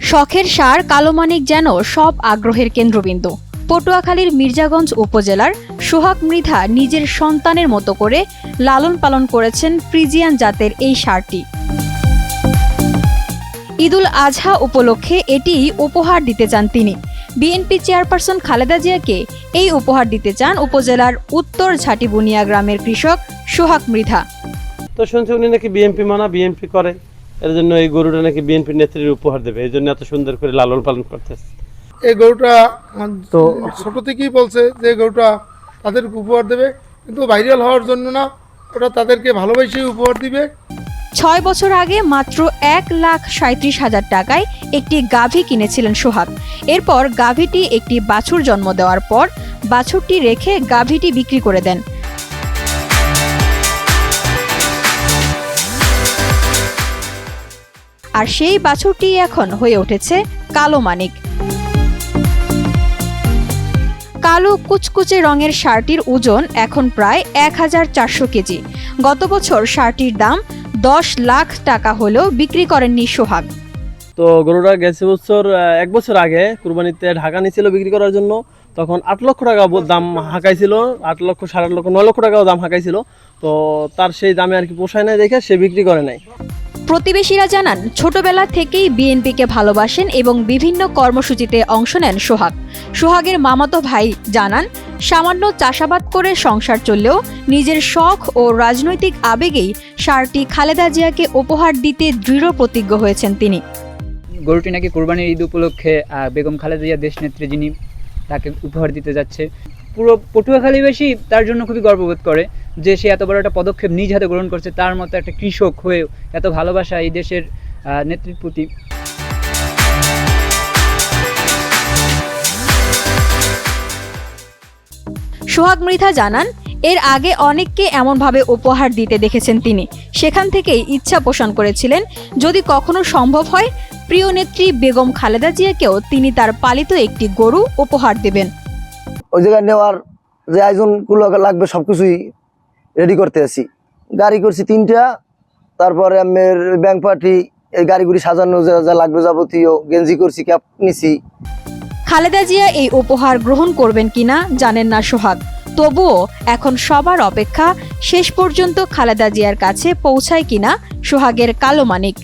শখের ষাঁড় কালো মানিক যেন সব আগ্রহের কেন্দ্রবিন্দু। পটুয়াখালীর মির্জাগঞ্জ উপজেলার সোহাগ মৃধা নিজের সন্তানের মতো করে লালন পালন করেছেন ফ্রিজিয়ান জাতের এই ষাঁড়টি। ঈদুল আজহা উপলক্ষে এটিই উপহার দিতে চান তিনি। বিএনপি চেয়ারপারসন খালেদা জিয়াকে এই উপহার দিতে চান উপজেলার উত্তর ঝাটিবুনিয়া গ্রামের কৃষক সোহাগ মৃধা। তো শুনছি উনি নাকি বিএনপি করে, এর জন্য এই গরুটা নাকি বিএনপি নেত্রীর উপহার দেবে, এই জন্য এত সুন্দর করে লালন পালন করতেছে। এই গরুটা তো ছোট থেকেই বলছে যে গরুটা তাদেরকে উপহার দেবে, কিন্তু ভাইরাল হওয়ার জন্য না, ওটা তাদেরকে ভালোবেসে উপহার দিবে। ৬ বছর আগে মাত্র ১,৩৭,০০০ টাকায় একটি গাভী কিনেছিলেন সোহাগ। এরপর গাভীটি একটি বাছুর জন্ম দেওয়ার পর বাছুরটি রেখে গাভীটি বিক্রি করে দেন। আর সেই বাছুরটি এখন হয়ে উঠেছে কালো মানিক। কালো কুচকুচে রঙের ষাঁড়টির ওজন এখন প্রায় ১,৪০০ কেজি। গত বছর ষাঁড়টির দাম ১০ লাখ টাকা হলেও বিক্রি করেননি সোহাগ। তো গরুটা গেছে বছর ১ বছর আগে কুরবানিতে ঢাকা নিয়েছিল বিক্রি করার জন্য, তখন ৮ লক্ষ টাকা দাম হাঁকাইছিল, ৮ লক্ষ ৮.৫ লক্ষ ৯ লক্ষ টাকাও দাম হাঁকাইছিল। তো তার সেই দামে আর কি পোষায় নাই দেখে সে বিক্রি করে নাই। প্রতিবেশীরা জানান, ছোটবেলা থেকেই বিএনপিকে ভালোবাসেন এবং বিভিন্ন কর্মসূচিতে অংশ নেন সোহাগ। সোহাগের মামাতো ভাই জানান, সামান্য চাষাবাদ করে সংসার চললেও নিজের শখ ও রাজনৈতিক আবেগেই ষাঁড়টি খালেদা জিয়াকে উপহার দিতে দৃঢ় প্রতিজ্ঞ হয়েছেন তিনি। গরুটি নাকি কোরবানির ঈদ উপলক্ষে বেগম খালেদা জিয়া দেশনেত্রী যিনি, তাকে উপহার দিতে যাচ্ছে। পুরো পটুয়াখালীবাসী তার জন্য খুবই গর্ববোধ করে যে সে এত বড় একটা পদক্ষেপ নিজ হাতে গ্রহণ করছে। তার মতো একটা কৃষক হয়ে এত ভালোবাসা এই দেশের নেত্রীর প্রতি। সোহাগ মৃধা জানান, এর আগে অনেককে এমনভাবে উপহার দিতে দেখেছেন তিনি। সেখান থেকেই ইচ্ছা পোষণ করেছিলেন যদি কখনো সম্ভব হয় প্রিয় নেত্রী বেগম খালেদা জিয়াকেও তিনি তার পালিত একটি গরু উপহার দেবেন। ওই জায়গায় নেওয়ার যে আয়োজনগুলো লাগবে সবকিছুই রেডি করতে আছি। গাড়ি করছি ৩টা, তারপরে আমার ব্যাংক পার্টি এই গাড়িগুলি সাজানো যা লাগবে যাবতীয়, গেঞ্জি করছি, ক্যাপ নিছি। খালেদা জিয়া এই উপহার গ্রহণ করবেন কিনা জানেন না সোহাগ। তবুও এখন সবার অপেক্ষা শেষ পর্যন্ত খালেদা জিয়ার কাছে পৌঁছায় কিনা সোহাগের কালো মানিক।